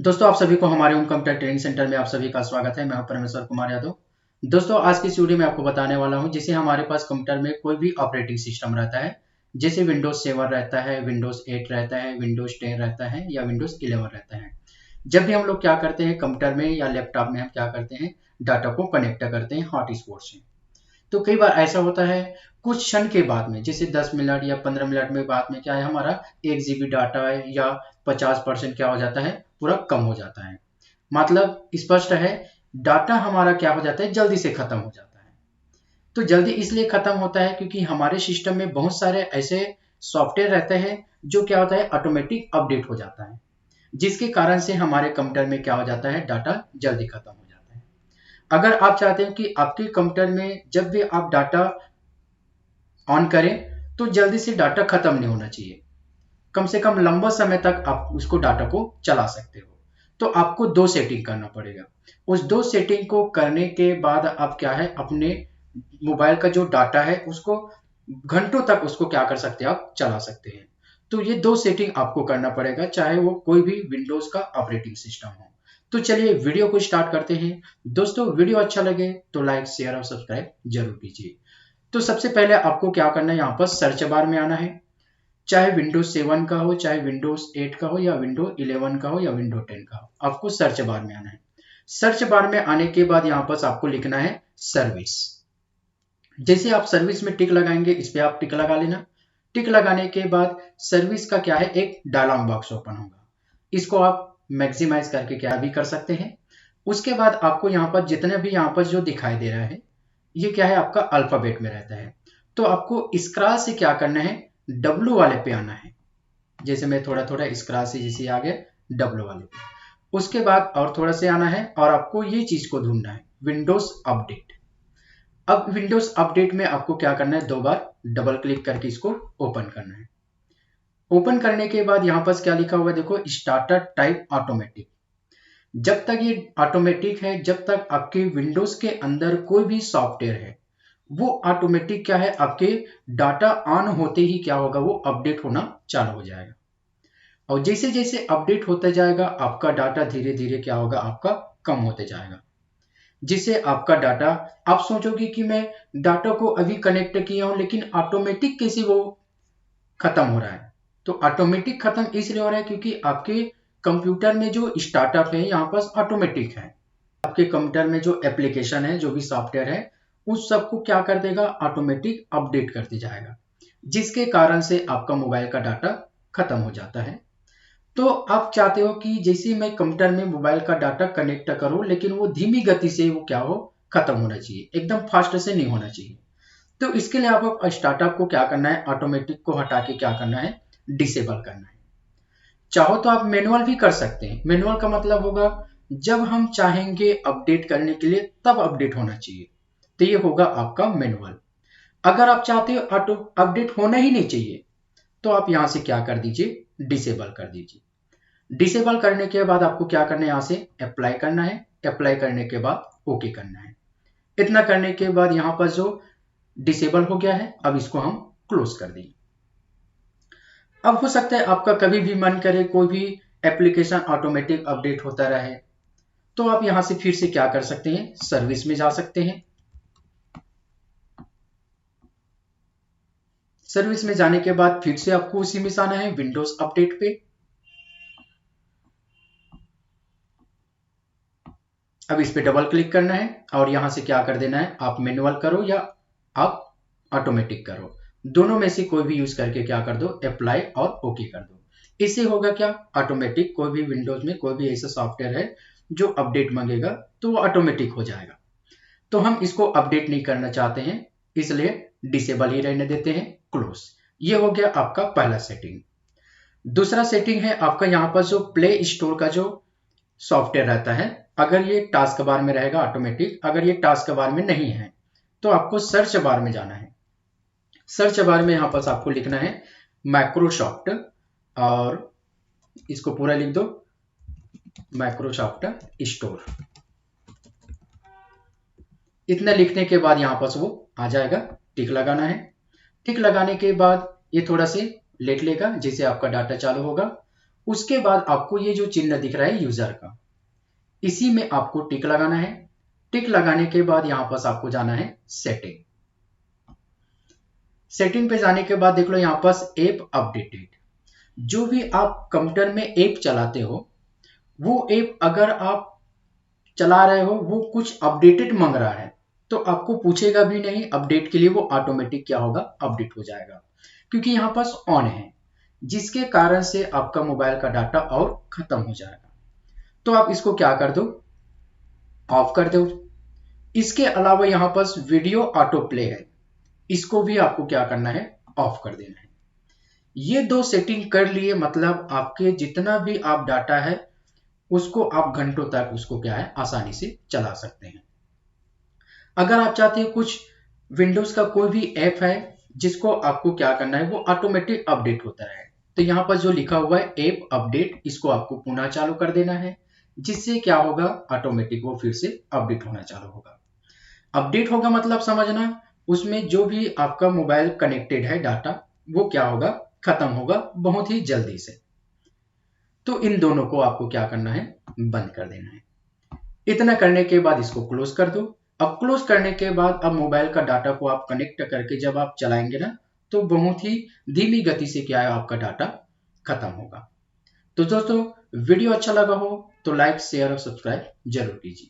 दोस्तों आप सभी को हमारे होम कंप्यूटर ट्रेनिंग सेंटर में आप सभी का स्वागत है। मैं हूं परमेश्वर कुमार यादव। दोस्तों आज की इस वीडियो में आपको बताने वाला हूं जैसे हमारे पास कंप्यूटर में कोई भी ऑपरेटिंग सिस्टम रहता है, जैसे विंडोज 7 रहता है, विंडोज 8 रहता है, विंडोज 10 रहता है या विंडोज 11 रहता है। जब भी हम लोग क्या करते हैं कंप्यूटर में या लैपटॉप में हम क्या करते हैं, डाटा को कनेक्ट करते हैं हॉटस्पॉट से। तो कई बार ऐसा होता है कुछ क्षण के बाद में, जैसे 10 मिनट या 15 मिनट में बाद में क्या है, हमारा 1 GB डाटा है या 50% क्या हो जाता है, पूरा कम हो जाता है। मतलब स्पष्ट है, डाटा हमारा क्या हो जाता है, जल्दी से खत्म हो जाता है। तो जल्दी इसलिए खत्म होता है क्योंकि हमारे सिस्टम में बहुत सारे ऐसे सॉफ्टवेयर रहते हैं जो क्या होता है, ऑटोमेटिक अपडेट हो जाता है, जिसके कारण से हमारे कंप्यूटर में क्या हो जाता है, डाटा जल्दी खत्म हो जाता है। अगर आप चाहते हैं कि आपके कंप्यूटर में जब भी आप डाटा ऑन करें तो जल्दी से डाटा खत्म नहीं होना चाहिए, कम से कम लंबा समय तक आप उसको डाटा को चला सकते हो, तो आपको दो सेटिंग करना पड़ेगा। उस दो सेटिंग को करने के बाद आप क्या है, अपने मोबाइल का जो डाटा है उसको घंटों तक उसको क्या कर सकते हैं, आप चला सकते हैं। तो ये दो सेटिंग आपको करना पड़ेगा, चाहे वो कोई भी विंडोज का ऑपरेटिंग सिस्टम हो। तो चलिए वीडियो को स्टार्ट करते हैं। दोस्तों वीडियो अच्छा लगे तो लाइक शेयर और सब्सक्राइब जरूर कीजिए। तो सबसे पहले आपको क्या करना है, यहाँ पर सर्च बार में आना है। चाहे विंडोज 7 का हो, चाहे विंडोज 8 का हो या विंडोज 11 का हो या विंडोज 10 का हो, आपको सर्च बार में आना है। सर्च बार में आने के बाद यहाँ पर आपको लिखना है सर्विस। जैसे आप सर्विस में टिक लगाएंगे, इस पे आप टिक लगा लेना। टिक लगाने के बाद सर्विस का क्या है, एक डायलॉग बॉक्स ओपन होगा। इसको आप मैक्सिमाइज करके क्या भी कर सकते हैं। उसके बाद आपको यहाँ पर जितने भी यहाँ पर जो दिखाई दे रहा है, ये क्या है, आपका अल्फाबेट में रहता है। तो आपको स्क्रॉल से क्या करना है, डब्लू वाले पे आना है। जैसे मैं थोड़ा थोड़ा स्क्रॉल से जैसे आ गया डब्लू वाले पे, उसके बाद और थोड़ा से आना है और आपको ये चीज को ढूंढना है, विंडोज अपडेट। अब विंडोज अपडेट में आपको क्या करना है, दो बार डबल क्लिक करके इसको ओपन करना है। ओपन करने के बाद यहाँ पर क्या लिखा हुआ है, देखो स्टार्टर टाइप ऑटोमेटिक। जब तक ये ऑटोमेटिक है, जब तक आपके विंडोज के अंदर कोई भी सॉफ्टवेयर है, वो ऑटोमेटिक क्या है, आपके डाटा ऑन होते ही क्या होगा, वो अपडेट होना चालू हो जाएगा। और जैसे जैसे अपडेट होता जाएगा आपका डाटा धीरे धीरे क्या होगा, आपका कम होते जाएगा। जिससे आपका डाटा, आप सोचोगे कि मैं डाटा को अभी कनेक्ट किया हूं लेकिन ऑटोमेटिक कैसे वो खत्म हो रहा है। तो ऑटोमेटिक खत्म इसलिए हो रहा है क्योंकि आपके कंप्यूटर में जो स्टार्टअप है यहाँ पर ऑटोमेटिक है। आपके कंप्यूटर में जो एप्लीकेशन है, जो भी सॉफ्टवेयर है, उस सबको क्या कर देगा, ऑटोमेटिक अपडेट करते जाएगा, जिसके कारण से आपका मोबाइल का डाटा खत्म हो जाता है। तो आप चाहते हो कि जैसे मैं कंप्यूटर में मोबाइल का डाटा कनेक्ट करूं लेकिन वो धीमी गति से वो क्या हो, खत्म होना चाहिए, एकदम फास्ट से नहीं होना चाहिए। तो इसके लिए आप स्टार्टअप को क्या करना है, ऑटोमेटिक को हटा के क्या करना है, डिसेबल करना है। चाहो तो आप मैनुअल भी कर सकते हैं। मैनुअल का मतलब होगा जब हम चाहेंगे अपडेट करने के लिए तब अपडेट होना चाहिए, तो ये होगा आपका मैनुअल। अगर आप चाहते हो ऑटो अपडेट होना ही नहीं चाहिए, तो आप यहां से क्या कर दीजिए, डिसेबल कर दीजिए। डिसेबल करने के बाद आपको क्या करना है, यहां से अप्लाई करना है। अप्लाई करने के बाद ओके करना है। इतना करने के बाद यहां पर जो डिसेबल हो गया है, अब इसको हम क्लोज कर देंगे। अब हो सकता है आपका कभी भी मन करे कोई भी एप्लीकेशन ऑटोमेटिक अपडेट होता रहे, तो आप यहां से फिर से क्या कर सकते हैं, सर्विस में जा सकते हैं। सर्विस में जाने के बाद फिर से आपको उसी में जाना है, विंडोज अपडेट पे। अब इस पे डबल क्लिक करना है और यहां से क्या कर देना है, आप मैनुअल करो या आप ऑटोमेटिक करो, दोनों में से कोई भी यूज करके क्या कर दो, अप्लाई और ओके कर दो। इससे होगा क्या, ऑटोमेटिक कोई भी विंडोज में कोई भी ऐसा सॉफ्टवेयर है जो अपडेट मांगेगा तो वो ऑटोमेटिक हो जाएगा। तो हम इसको अपडेट नहीं करना चाहते हैं, इसलिए डिसेबल ही रहने देते हैं, क्लोज। ये हो गया आपका पहला सेटिंग। दूसरा सेटिंग है आपका यहाँ पर जो प्ले स्टोर का जो सॉफ्टवेयर रहता है, अगर ये टास्क बार में रहेगा ऑटोमेटिक, अगर ये टास्क बार में नहीं है तो आपको सर्च बार में जाना है। सर्च बार में यहां पर आपको लिखना है माइक्रोसॉफ्ट, और इसको पूरा लिख दो, माइक्रोसॉफ्ट स्टोर। इतना लिखने के बाद यहां पर वो आ जाएगा, टिक लगाना है। टिक लगाने के बाद ये थोड़ा से लेट लेगा, जैसे आपका डाटा चालू होगा। उसके बाद आपको ये जो चिन्ह दिख रहा है यूजर का, इसी में आपको टिक लगाना है। टिक लगाने के बाद यहां पास आपको जाना है सेटिंग। सेटिंग पे जाने के बाद देख लो यहां पास ऐप अपडेटेड। जो भी आप कंप्यूटर में ऐप चलाते हो, वो ऐप अगर आप चला रहे हो वो कुछ अपडेटेड मांग रहा है, तो आपको पूछेगा भी नहीं अपडेट के लिए, वो ऑटोमेटिक क्या होगा, अपडेट हो जाएगा, क्योंकि यहां पास ऑन है, जिसके कारण से आपका मोबाइल का डाटा और खत्म हो जाएगा। तो आप इसको क्या कर दो, ऑफ कर दो। इसके अलावा यहां पास वीडियो ऑटो प्ले है, इसको भी आपको क्या करना है, ऑफ कर देना है। ये दो सेटिंग कर लिए, मतलब आपके जितना भी आप डाटा है उसको आप घंटों तक उसको क्या है, आसानी से चला सकते हैं। अगर आप चाहते हैं कुछ विंडोज का कोई भी ऐप है जिसको आपको क्या करना है, वो ऑटोमेटिक अपडेट होता है, तो यहाँ पर जो लिखा हुआ है ऐप अपडेट, इसको आपको पुनः चालू कर देना है, जिससे क्या होगा, ऑटोमेटिक वो फिर से अपडेट होना चालू होगा। अपडेट होगा मतलब समझना, उसमें जो भी आपका मोबाइल कनेक्टेड है डाटा, वो क्या होगा, खत्म होगा बहुत ही जल्दी से। तो इन दोनों को आपको क्या करना है, बंद कर देना है। इतना करने के बाद इसको क्लोज कर दो। अब क्लोज करने के बाद अब मोबाइल का डाटा को आप कनेक्ट करके जब आप चलाएंगे ना, तो बहुत ही धीमी गति से क्या है, आपका डाटा खत्म होगा। तो दोस्तों, वीडियो अच्छा लगा हो तो लाइक शेयर और सब्सक्राइब जरूर कीजिए।